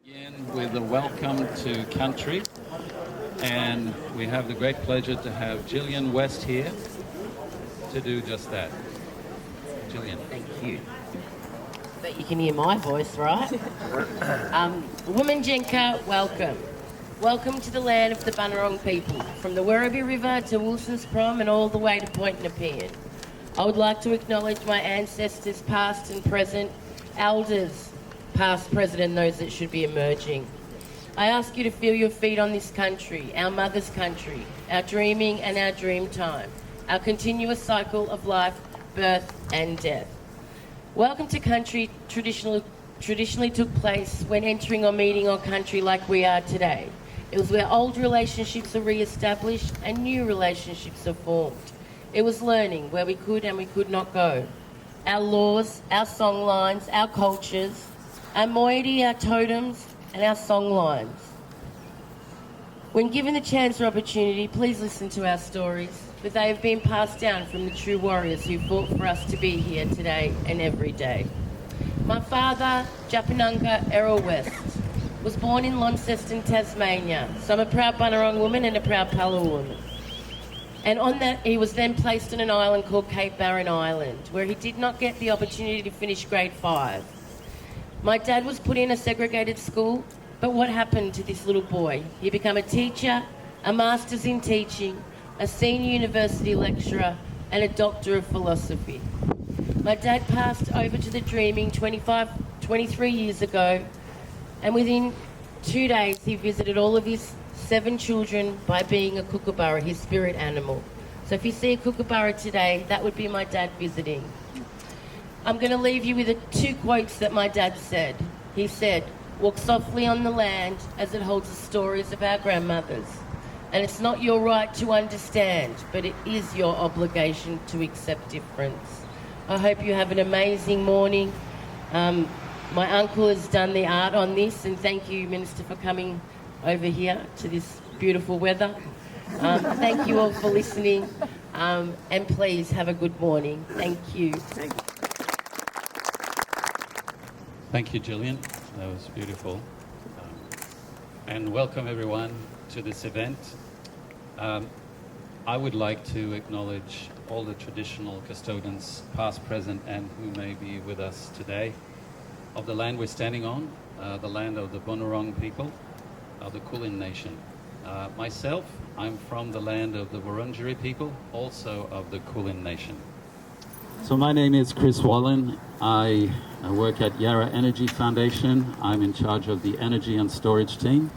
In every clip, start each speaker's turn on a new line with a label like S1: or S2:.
S1: Again with a welcome to country, and we have the great pleasure to have Gillian West here to do just that. Gillian.
S2: Thank you. But you can hear my voice, right? Wominjinka, welcome. Welcome to the land of the Bunurong people, from the Werribee River to Wilson's Prom and all the way to Point Nepean. I would like to acknowledge my ancestors past and present, elders past, present and those that should be emerging. I ask you to feel your feet on this country, our mother's country, our dreaming and our dream time, our continuous cycle of life, birth and death. Welcome to country traditionally took place when entering or meeting on country like we are today. It was where old relationships are re-established and new relationships are formed. It was learning where we could and we could not go. Our laws, our song lines, our cultures, our moiety, our totems, and our song lines. When given the chance or opportunity, please listen to our stories, but they have been passed down from the true warriors who fought for us to be here today and every day. My father, Japanunka Errol West, was born in Launceston, Tasmania, so I'm a proud Bunurong woman and a proud Palawa woman. And on that, he was then placed on an island called Cape Barren Island, where he did not get the opportunity to finish grade 5. My dad was put in a segregated school, but what happened to this little boy? He became a teacher, a master's in teaching, a senior university lecturer, and a doctor of philosophy. My dad passed over to the dreaming 23 years ago, and within 2 days he visited all of his 7 children by being a kookaburra, his spirit animal. So if you see a kookaburra today, that would be my dad visiting. I'm going to leave you with 2 quotes that my dad said. He said, "Walk softly on the land as it holds the stories of our grandmothers. And it's not your right to understand, but it is your obligation to accept difference." I hope you have an amazing morning. My uncle has done the art on this, and thank you, Minister, for coming over here to this beautiful weather. Thank you all for listening, and please have a good morning. Thank you.
S1: Thank you, Gillian. That was beautiful. And welcome everyone to this event. I would like to acknowledge all the traditional custodians, past, present, and who may be with us today, of the land we're standing on, the land of the Bunurong people, of the Kulin Nation. Myself, I'm from the land of the Wurundjeri people, also of the Kulin Nation. So my name is Chris Wallen. I work at Yarra Energy Foundation. I'm in charge of the energy and storage team.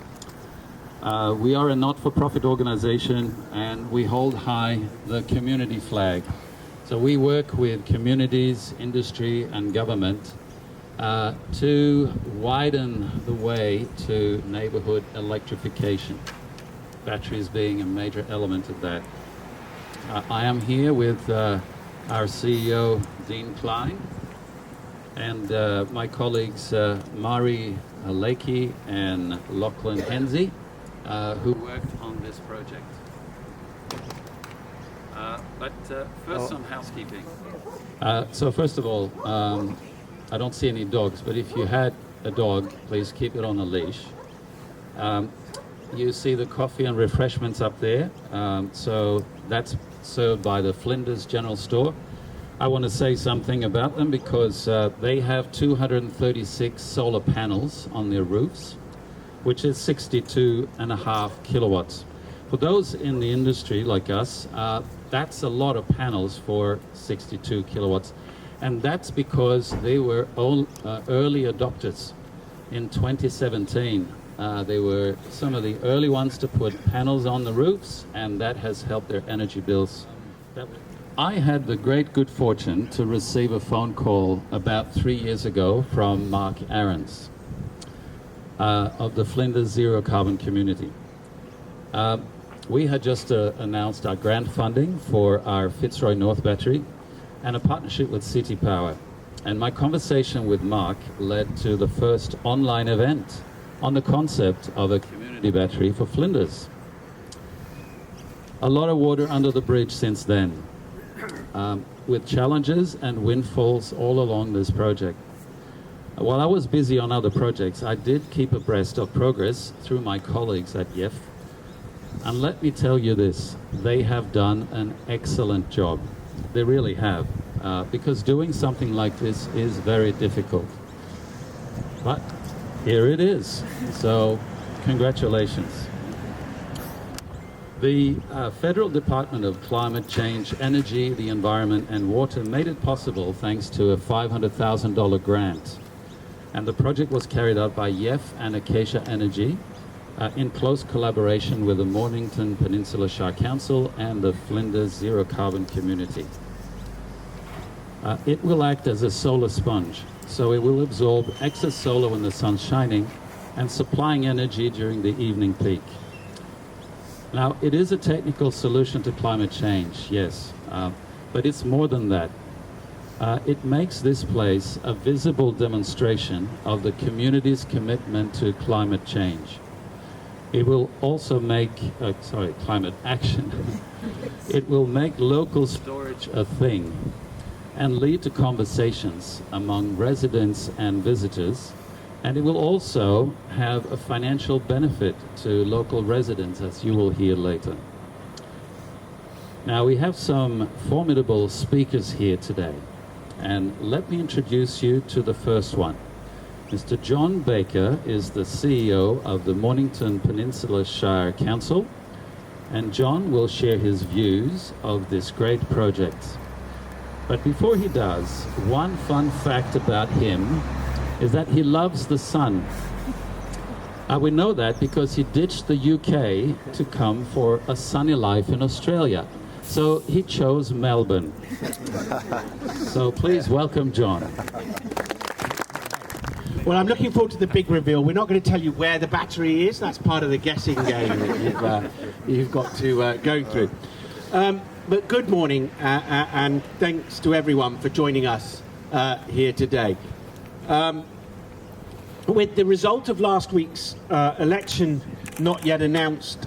S1: We are a not-for-profit organization, and we hold high the community flag. So we work with communities, industry and government to widen the way to neighborhood electrification, batteries being a major element of that. I am here with our CEO, Dean Klein, and my colleagues Mari Lakey and Lachlan Henze, who worked on this project. But first, some housekeeping. So first of all, I don't see any dogs, but if you had a dog, please keep it on a leash. You see the coffee and refreshments up there. So that's served by the Flinders General Store. I want to say something about them because they have 236 solar panels on their roofs, which is 62.5 kilowatts. For those in the industry like us, that's a lot of panels for 62 kilowatts. And that's because they were all, early adopters. In 2017, they were some of the early ones to put panels on the roofs, and that has helped their energy bills. I had the great good fortune to receive a phone call about 3 years ago from Mark Aarons of the Flinders Zero Carbon Community. We had just announced our grant funding for our Fitzroy North Battery and a partnership with City Power. And my conversation with Mark led to the first online event on the concept of a community battery for Flinders. A lot of water under the bridge since then, with challenges and windfalls all along this project. While I was busy on other projects, I did keep abreast of progress through my colleagues at YEF. And let me tell you this, they have done an excellent job. They really have, because doing something like this is very difficult. But here it is, so congratulations. The Federal Department of Climate Change, Energy, the Environment and Water made it possible thanks to a $500,000 grant. And the project was carried out by YEF and Acacia Energy in close collaboration with the Mornington Peninsula Shire Council and the Flinders Zero Carbon Community. It will act as a solar sponge, so it will absorb excess solar when the sun's shining and supplying energy during the evening peak. Now, it is a technical solution to climate change, yes, but it's more than that. It makes this place a visible demonstration of the community's commitment to climate change. It will also make, climate action. It will make local storage a thing and lead to conversations among residents and visitors. And it will also have a financial benefit to local residents, as you will hear later. Now, we have some formidable speakers here today. And let me introduce you to the first one. Mr. John Baker is the CEO of the Mornington Peninsula Shire Council, and John will share his views of this great project. But before he does, one fun fact about him is that he loves the sun. We know that because he ditched the UK to come for a sunny life in Australia. So he chose Melbourne. So please welcome John.
S3: Well, I'm looking forward to the big reveal. We're not going to tell you where the battery is. That's part of the guessing game that you've got to go through. But good morning, and thanks to everyone for joining us here today. With the result of last week's election not yet announced,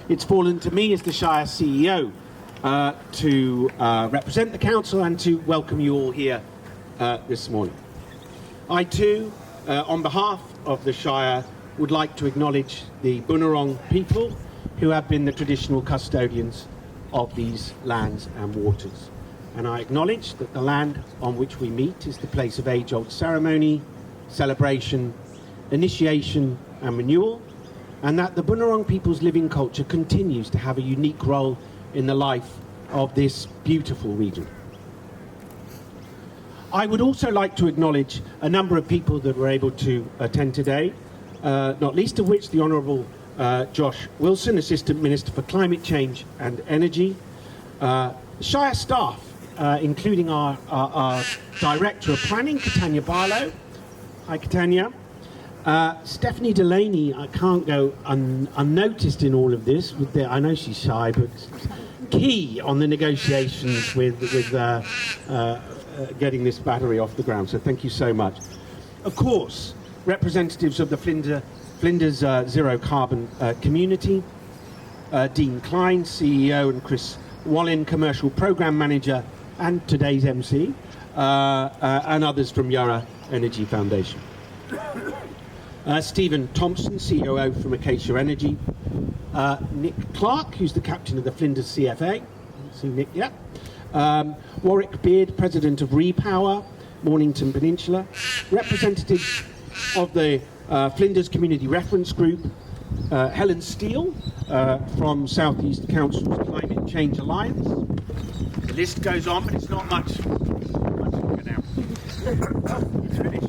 S3: it's fallen to me as the Shire CEO to represent the council and to welcome you all here this morning. I too, on behalf of the Shire, would like to acknowledge the Bunurong people who have been the traditional custodians of these lands and waters. And I acknowledge that the land on which we meet is the place of age-old ceremony, celebration, initiation and renewal, and that the Bunurong people's living culture continues to have a unique role in the life of this beautiful region. I would also like to acknowledge a number of people that were able to attend today, not least of which the Honourable Josh Wilson, Assistant Minister for Climate Change and Energy, Shire staff, including our Director of Planning, Catania Barlow. Hi, Catania. Stephanie Delaney, I can't go unnoticed in all of this. I know she's shy, but key on the negotiations with getting this battery off the ground. So thank you so much. Of course, representatives of the Flinders Zero Carbon Community, Dean Klein, CEO, and Chris Wallin, Commercial Programme Manager, and today's MC, and others from Yarra Energy Foundation. Stephen Thompson, COO from Acacia Energy. Nick Clark, who's the captain of the Flinders CFA. See Nick, yeah. Warwick Beard, President of Repower, Mornington Peninsula. Representatives of the Flinders Community Reference Group. Helen Steele from South East Council's Climate Change Alliance. The list goes on, but it's not much longer now. It's finished.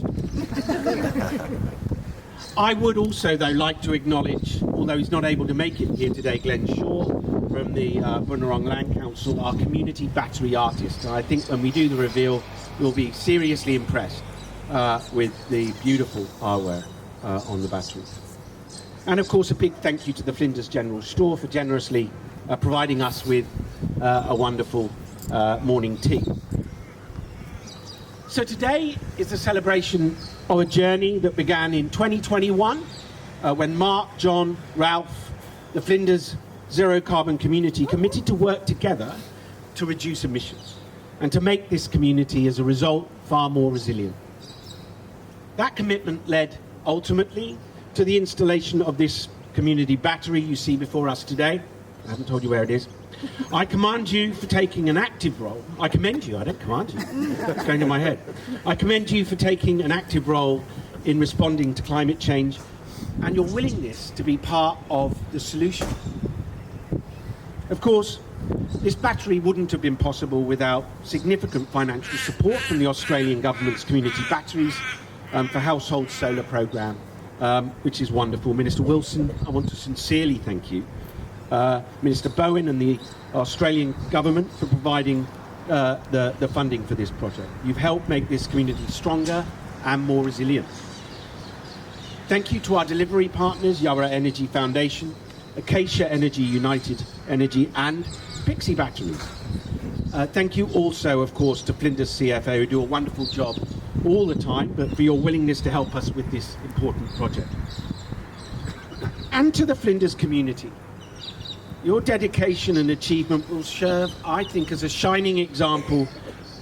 S3: I would also, though, like to acknowledge, although he's not able to make it here today, Glenn Shaw from the Bunurong Land Council, our community battery artist. I think when we do the reveal, you'll be seriously impressed with the beautiful artwork on the battery. And of course, a big thank you to the Flinders General Store for generously providing us with a wonderful morning tea. So today is a celebration of a journey that began in 2021 when Mark, John, Ralph, the Flinders Zero Carbon Community committed to work together to reduce emissions and to make this community, as a result, far more resilient. That commitment led ultimately to the installation of this community battery you see before us today. I haven't told you where it is. I commend you for taking an active role. I commend you, I don't command you. That's going in my head. I commend you for taking an active role in responding to climate change and your willingness to be part of the solution. Of course, this battery wouldn't have been possible without significant financial support from the Australian government's Community Batteries for Household Solar Programme, which is wonderful. Minister Wilson, I want to sincerely thank you. Minister Bowen and the Australian government for providing the funding for this project. You've helped make this community stronger and more resilient. Thank you to our delivery partners, Yarra Energy Foundation, Acacia Energy, United Energy and Pixie Batteries. Thank you also, of course, to Flinders CFA, who do a wonderful job all the time, but for your willingness to help us with this important project. And to the Flinders community. Your dedication and achievement will serve, I think, as a shining example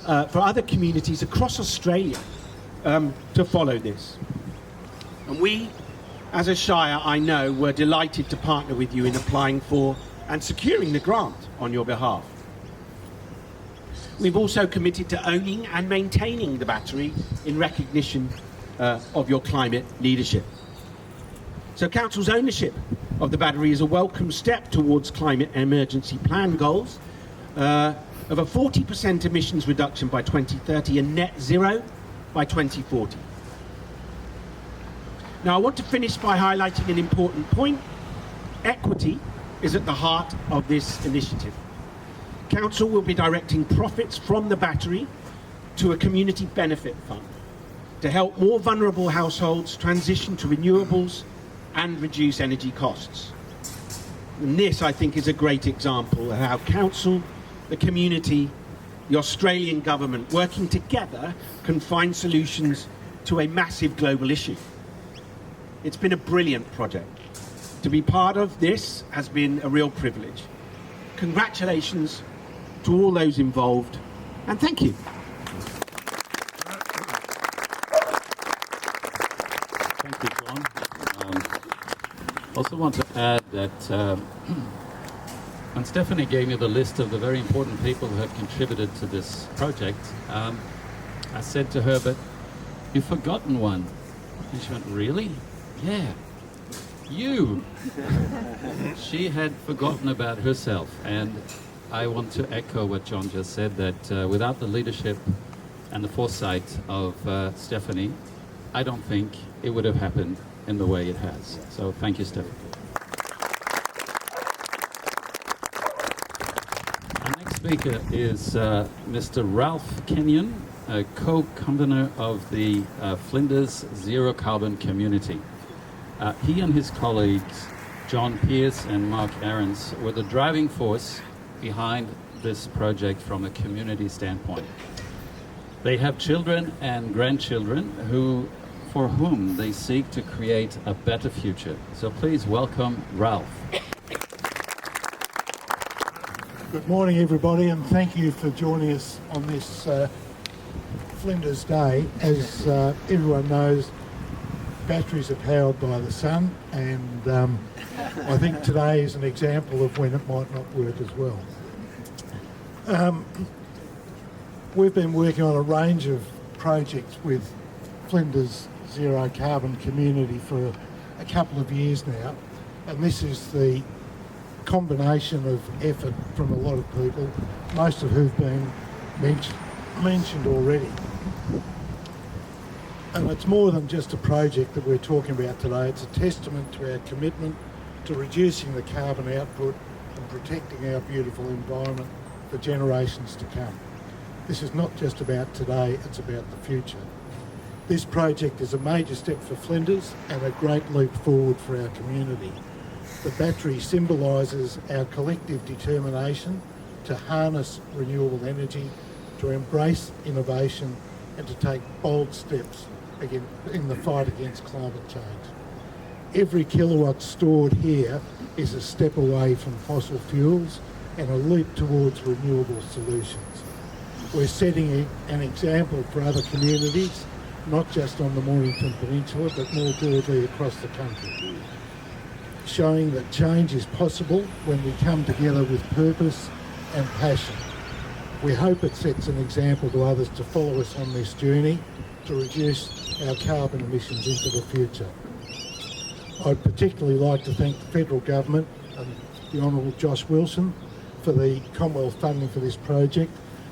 S3: for other communities across Australia to follow this. And we, as a Shire, I know, were delighted to partner with you in applying for and securing the grant on your behalf. We've also committed to owning and maintaining the battery in recognition of your climate leadership. So Council's ownership of the battery is a welcome step towards climate emergency plan goals of a 40% emissions reduction by 2030 and net zero by 2040. Now, I want to finish by highlighting an important point. Equity is at the heart of this initiative. Council will be directing profits from the battery to a community benefit fund to help more vulnerable households transition to renewables and reduce energy costs. And this, I think, is a great example of how Council, the community, the Australian government, working together can find solutions to a massive global issue. It's been a brilliant project. To be part of this has been a real privilege. Congratulations to all those involved, and thank you.
S1: Thank you, John. Also want to add that when Stephanie gave me the list of the very important people who have contributed to this project, I said to her, but you've forgotten one. And she went, really? Yeah, you. She had forgotten about herself, and I want to echo what John just said, that without the leadership and the foresight of Stephanie, I don't think it would have happened in the way it has. So thank you, Stephanie. Our next speaker is Mr. Ralph Kenyon, a co-convener of the Flinders Zero Carbon Community. He and his colleagues, John Pearce and Mark Ahrens, were the driving force behind this project from a community standpoint. They have children and grandchildren for whom they seek to create a better future. So please welcome Ralph.
S4: Good morning, everybody, and thank you for joining us on this Flinders Day. As everyone knows, batteries are powered by the sun, and I think today is an example of when it might not work as well. We've been working on a range of projects with Flinders Zero Carbon Community for a couple of years now, and this is the combination of effort from a lot of people, most of who've been mentioned already. And it's more than just a project that we're talking about today. It's a testament to our commitment to reducing the carbon output and protecting our beautiful environment for generations to come. This is not just about today, it's about the future. This project is a major step for Flinders and a great leap forward for our community. The battery symbolises our collective determination to harness renewable energy, to embrace innovation and to take bold steps in the fight against climate change. Every kilowatt stored here is a step away from fossil fuels and a leap towards renewable solutions. We're setting an example for other communities not just on the Mornington Peninsula, but more broadly across the country, showing that change is possible when we come together with purpose and passion. We hope it sets an example to others to follow us on this journey to reduce our carbon emissions into the future. I'd particularly like to thank the Federal Government and the Honourable Josh Wilson for the Commonwealth funding for this project,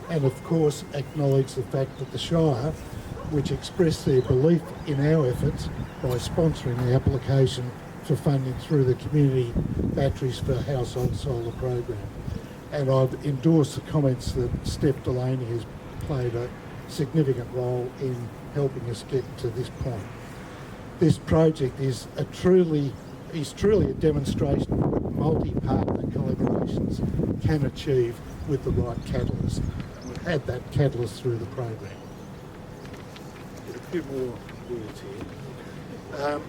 S4: and of course acknowledge the fact that the Shire, which expressed their belief in our efforts by sponsoring the application for funding through the Community Batteries for Household Solar program. And I'd endorse the comments that Steph Delaney has played a significant role in helping us get to this point. This project is truly a demonstration of what multi-partner collaborations can achieve with the right catalyst. And we've had that catalyst through the program. Get a few more words here.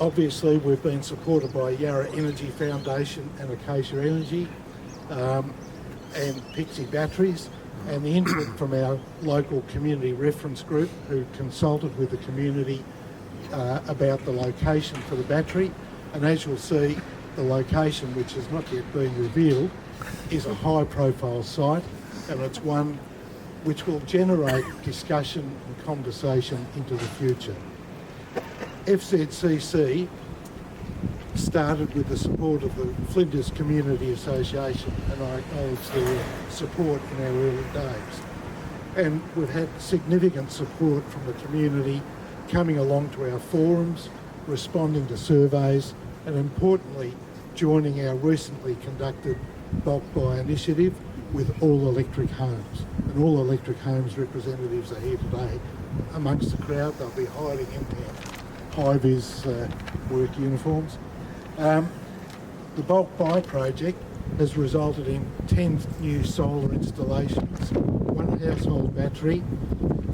S4: Obviously, we've been supported by Yarra Energy Foundation and Acacia Energy and Pixie Batteries, and the input from our local community reference group who consulted with the community about the location for the battery. And as you'll see, the location, which has not yet been revealed, is a high profile site, and it's one which will generate discussion and conversation into the future. FZCC started with the support of the Flinders Community Association, and I acknowledge their support in our early days. And we've had significant support from the community coming along to our forums, responding to surveys, and importantly, joining our recently conducted bulk buy initiative with All Electric Homes. And All Electric Homes representatives are here today amongst the crowd. They'll be hiding in their high-vis work uniforms. The bulk buy project has resulted in 10 new solar installations, 1 household battery,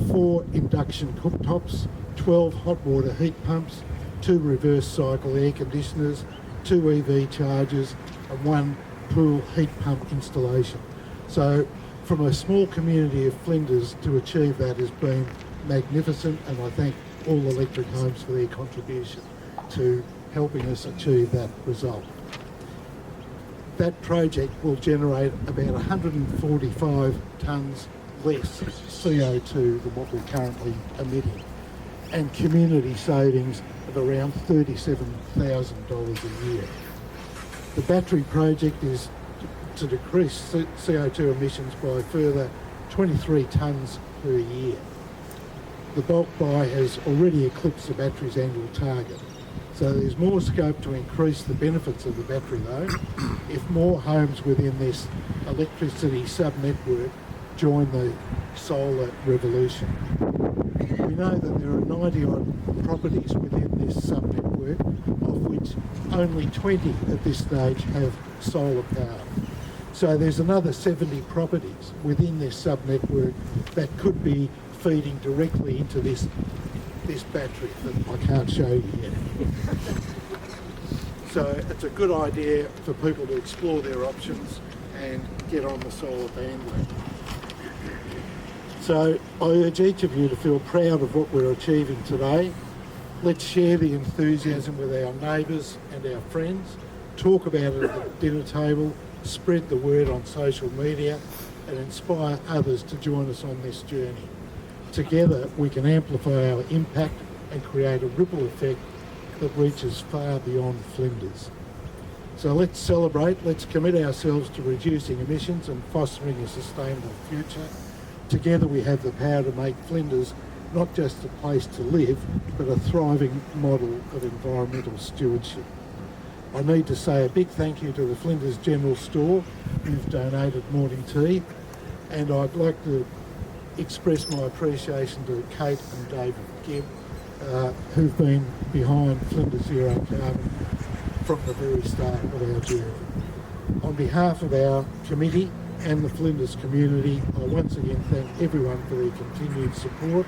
S4: 4 induction cooktops, 12 hot water heat pumps, 2 reverse cycle air conditioners, 2 EV chargers, and 1 pool heat pump installation. So from a small community of Flinders to achieve that has been magnificent, and I thank All Electric Homes for their contribution to helping us achieve that result. That project will generate about 145 tonnes less CO2 than what we're currently emitting, and community savings of around $37,000 a year. The battery project is to decrease CO2 emissions by a further 23 tonnes per year. The bulk buy has already eclipsed the battery's annual target. So there's more scope to increase the benefits of the battery though, if more homes within this electricity sub-network join the solar revolution. We know that there are 90 odd properties within this sub-network, of which only 20 at this stage have solar power. So there's another 70 properties within this sub-network that could be feeding directly into this battery that I can't show you yet. So it's a good idea for people to explore their options and get on the solar bandwagon. So I urge each of you to feel proud of what we're achieving today. Let's share the enthusiasm with our neighbours and our friends, talk about it at the dinner table, spread the word on social media, and inspire others to join us on this journey. Together we can amplify our impact and create a ripple effect that reaches far beyond Flinders. So let's celebrate, let's commit ourselves to reducing emissions and fostering a sustainable future. Together we have the power to make Flinders not just a place to live, but a thriving model of environmental stewardship. I need to say a big thank you to the Flinders General Store who've donated morning tea, and I'd like to express my appreciation to Kate and David Gibb, who've been behind Flinders Zero Carbon from the very start of our journey. On behalf of our committee and the Flinders community, I once again thank everyone for their continued support.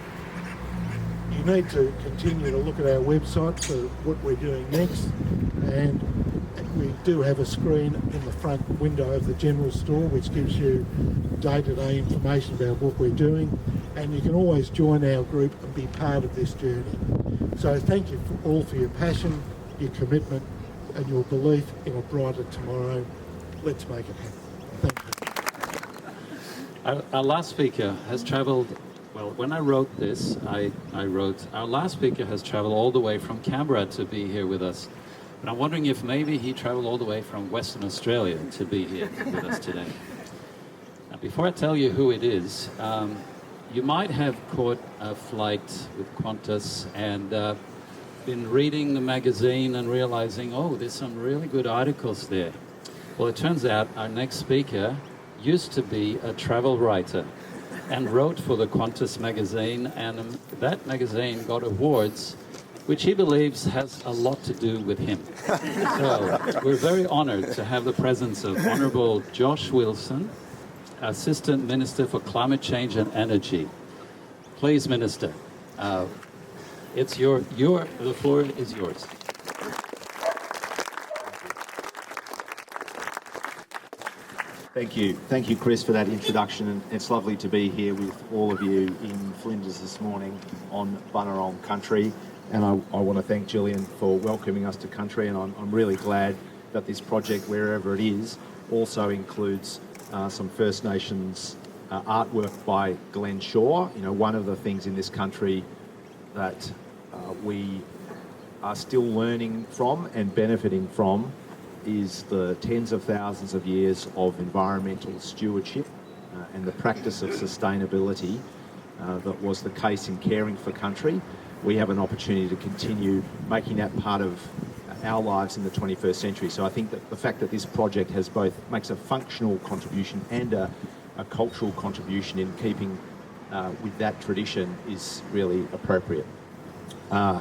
S4: You need to continue to look at our website for what we're doing next, and We do have a screen in the front window of the general store which gives you day-to-day information about what we're doing, and you can always join our group and be part of this journey. So thank you all for your passion, your commitment and your belief in a brighter tomorrow. Let's make it happen. Thank you.
S1: Our last speaker has travelled, well, when I wrote this, I wrote, our last speaker has travelled all the way from Canberra to be here with us. And I'm wondering if maybe he travelled all the way from Western Australia to be here with us today. Now, before I tell you who it is, you might have caught a flight with Qantas and been reading the magazine and realizing, oh, there's some really good articles there. Well, it turns out our next speaker used to be a travel writer and wrote for the Qantas magazine, and that magazine got awards, which he believes has a lot to do with him. So we're very honored to have the presence of Honourable Josh Wilson, Assistant Minister for Climate Change and Energy. Please, Minister, it's the floor is yours.
S5: Thank you, Chris, for that introduction. And it's lovely to be here with all of you in Flinders this morning on Bunurong country. And I want to thank Gillian for welcoming us to country. And I'm really glad that this project, wherever it is, also includes some First Nations artwork by Glenn Shaw. You know, one of the things in this country that we are still learning from and benefiting from is the tens of thousands of years of environmental stewardship and the practice of sustainability that was the case in caring for country. We have an opportunity to continue making that part of our lives in the 21st century. So I think that the fact that this project has makes a functional contribution and a cultural contribution in keeping with that tradition is really appropriate. I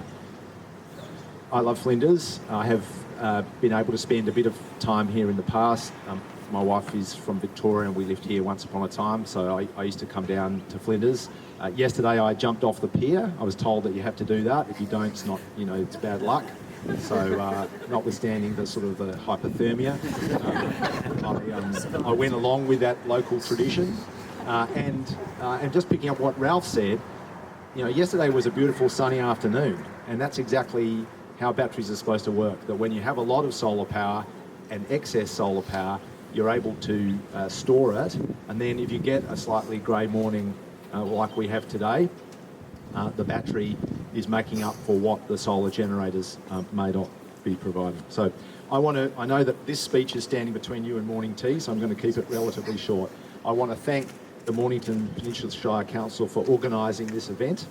S5: love Flinders. I have been able to spend a bit of time here in the past. My wife is from Victoria and we lived here once upon a time, so I used to come down to Flinders. Yesterday I jumped off the pier. I was told that you have to do that. If you don't, it's not, it's bad luck. So notwithstanding the sort of the hypothermia, I went along with that local tradition. And just picking up what Ralph said, yesterday was a beautiful sunny afternoon, and that's exactly how batteries are supposed to work. That when you have a lot of solar power and excess solar power, you're able to store it, and then if you get a slightly grey morning like we have today, the battery is making up for what the solar generators may not be providing. So I know that this speech is standing between you and morning tea, so I'm going to keep it relatively short. I want to thank the Mornington Peninsula Shire Council for organising this event.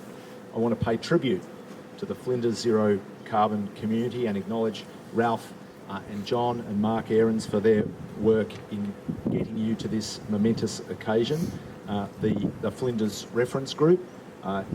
S5: I want to pay tribute to the Flinders Zero Carbon community and acknowledge Ralph and John and Mark Aarons for their work in getting you to this momentous occasion. The Flinders Reference Group,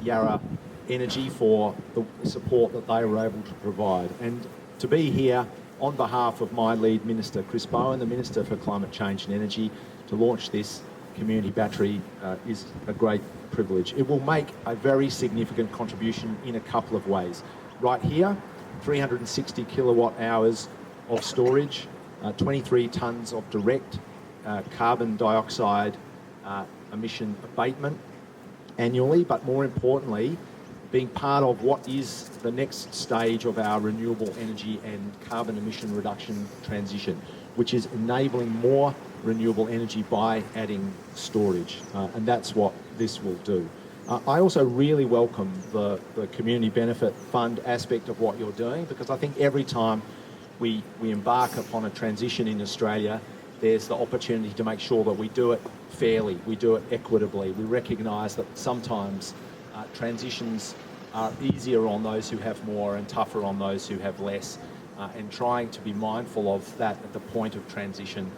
S5: Yarra Energy for the support that they were able to provide. And to be here on behalf of my lead minister, Chris Bowen, the Minister for Climate Change and Energy, to launch this community battery is a great privilege. It will make a very significant contribution in a couple of ways. Right here, 360 kilowatt hours of storage, 23 tonnes of direct carbon dioxide emission abatement annually, but more importantly, being part of what is the next stage of our renewable energy and carbon emission reduction transition, which is enabling more renewable energy by adding storage, and that's what this will do. I also really welcome the community benefit fund aspect of what you're doing, because I think every time we embark upon a transition in Australia, there's the opportunity to make sure that we do it fairly, we do it equitably. We recognise that sometimes transitions are easier on those who have more and tougher on those who have less, and trying to be mindful of that at the point of transition,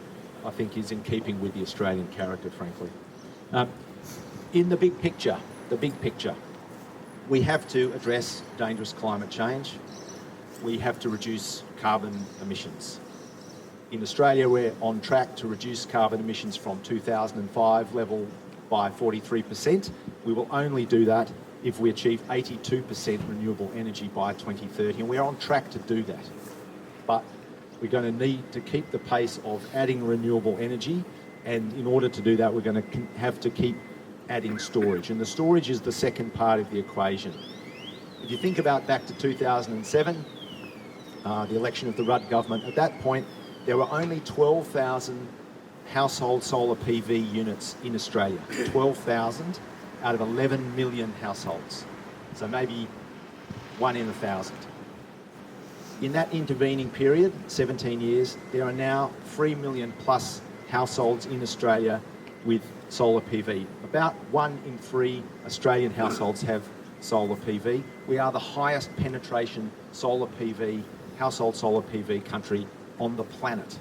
S5: I think, is in keeping with the Australian character, frankly. In the big picture, we have to address dangerous climate change. We have to reduce carbon emissions. In Australia, we're on track to reduce carbon emissions from 2005 level by 43%. We will only do that if we achieve 82% renewable energy by 2030, and we're on track to do that. But We're going to need to keep the pace of adding renewable energy, and in order to do that, we're going to have to keep adding storage. And the storage is the second part of the equation. If you think about back to 2007, the election of the Rudd government, at that point, there were only 12,000 household solar PV units in Australia. 12,000 out of 11 million households. So maybe 1 in 1,000. In that intervening period, 17 years, there are now 3 million plus households in Australia with solar PV. About 1 in 3 Australian households have solar PV. We are the highest penetration household solar PV country on the planet.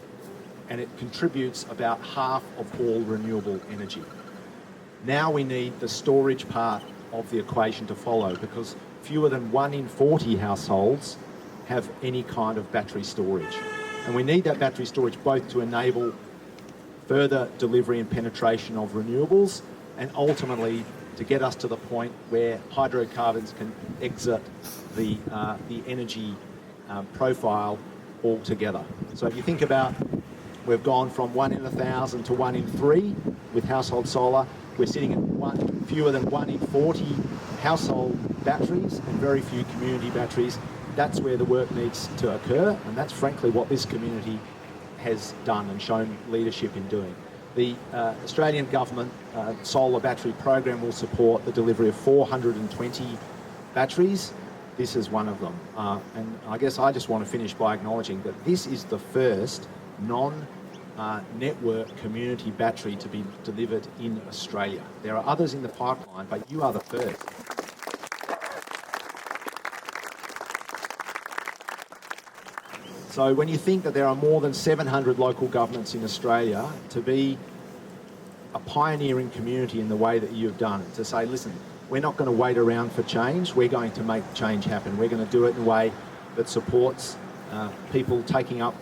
S5: And it contributes about half of all renewable energy. Now we need the storage part of the equation to follow, because fewer than 1 in 40 households have any kind of battery storage. And we need that battery storage both to enable further delivery and penetration of renewables, and ultimately to get us to the point where hydrocarbons can exit the energy profile altogether. So if you think about, we've gone from 1 in 1,000 to 1 in 3 with household solar. We're sitting at fewer than 1 in 40 household batteries and very few community batteries. That's where the work needs to occur, and that's frankly what this community has done and shown leadership in doing. The Australian government solar battery program will support the delivery of 420 batteries. This is one of them. And I guess I just want to finish by acknowledging that this is the first non-network community battery to be delivered in Australia. There are others in the pipeline, but you are the first. So when you think that there are more than 700 local governments in Australia, to be a pioneering community in the way that you've done, to say, listen, we're not going to wait around for change, we're going to make change happen. We're going to do it in a way that supports people taking up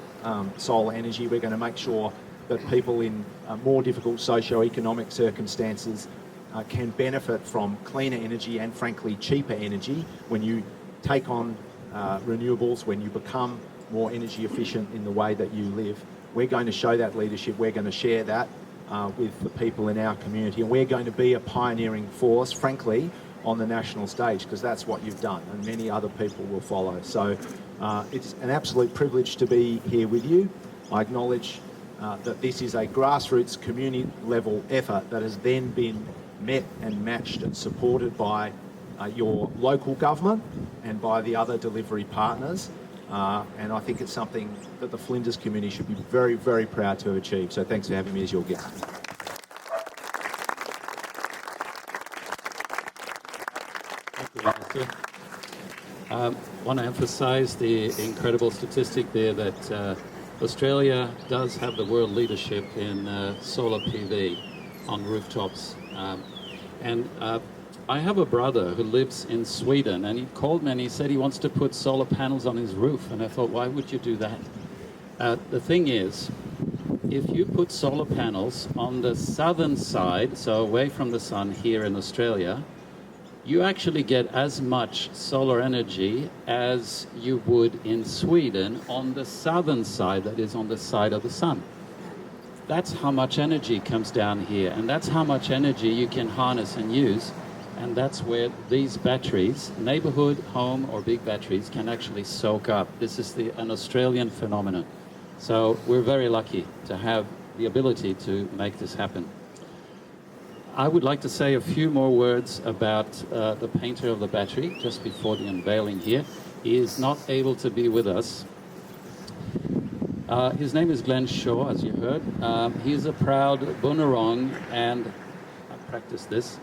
S5: solar energy. We're going to make sure that people in more difficult socio-economic circumstances can benefit from cleaner energy and frankly cheaper energy when you take on renewables, when you become more energy efficient in the way that you live. We're going to show that leadership. We're going to share that with the people in our community, and we're going to be a pioneering force, frankly, on the national stage, because that's what you've done, and many other people will follow. So it's an absolute privilege to be here with you. I acknowledge that this is a grassroots community level effort that has then been met and matched and supported by your local government and by the other delivery partners. And I think it's something that the Flinders community should be very, very proud to have achieved. So thanks for having me as your guest.
S1: Thank you, Minister. Want to emphasise the incredible statistic there that Australia does have the world leadership in solar PV on rooftops. I have a brother who lives in Sweden, and he called me and he said he wants to put solar panels on his roof. And I thought, why would you do that? The thing is, if you put solar panels on the southern side, so away from the sun here in Australia, you actually get as much solar energy as you would in Sweden on the southern side, that is on the side of the sun. That's how much energy comes down here, and that's how much energy you can harness and use. And that's where these batteries, neighborhood, home, or big batteries, can actually soak up. This is an Australian phenomenon. So we're very lucky to have the ability to make this happen. I would like to say a few more words about the painter of the battery just before the unveiling here. He is not able to be with us. His name is Glenn Shaw, as you heard. He is a proud Bunurong, and I practiced this,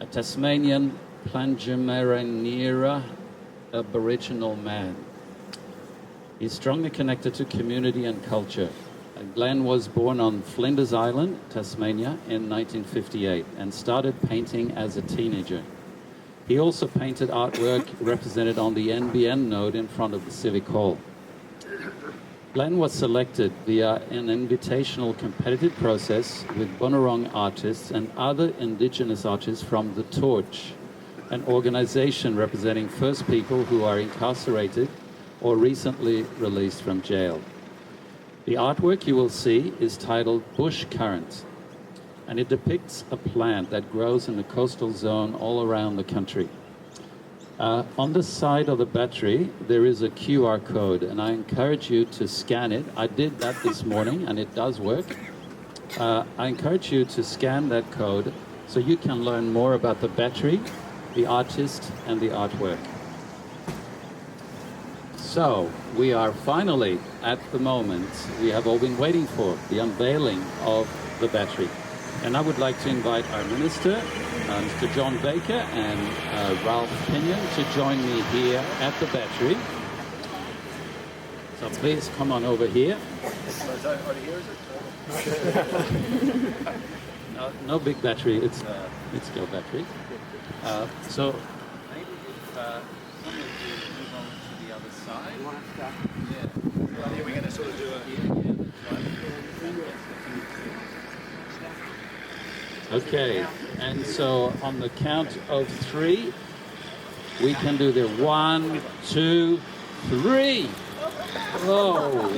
S1: a Tasmanian Plangimaranira Aboriginal man. He's strongly connected to community and culture. Glenn was born on Flinders Island, Tasmania, in 1958 and started painting as a teenager. He also painted artwork represented on the NBN node in front of the Civic Hall. Glenn was selected via an invitational competitive process with Bunurong artists and other Indigenous artists from The Torch, an organization representing First People who are incarcerated or recently released from jail. The artwork you will see is titled Bush Currant, and it depicts a plant that grows in the coastal zone all around the country. On the side of the battery, there is a QR code, and I encourage you to scan it. I did that this morning, and it does work. I encourage you to scan that code so you can learn more about the battery, the artist, and the artwork. So, we are finally at the moment we have all been waiting for, the unveiling of the battery. And I would like to invite our Minister, Mr. John Baker, and Ralph Pinion to join me here at the battery. So please come on over here. No big battery, it's still battery. So maybe if some of you move on to the other side. Yeah. I think we're going to sort of do a... Okay, and so on the count of 3, we can do the 1, 2, 3. Whoa.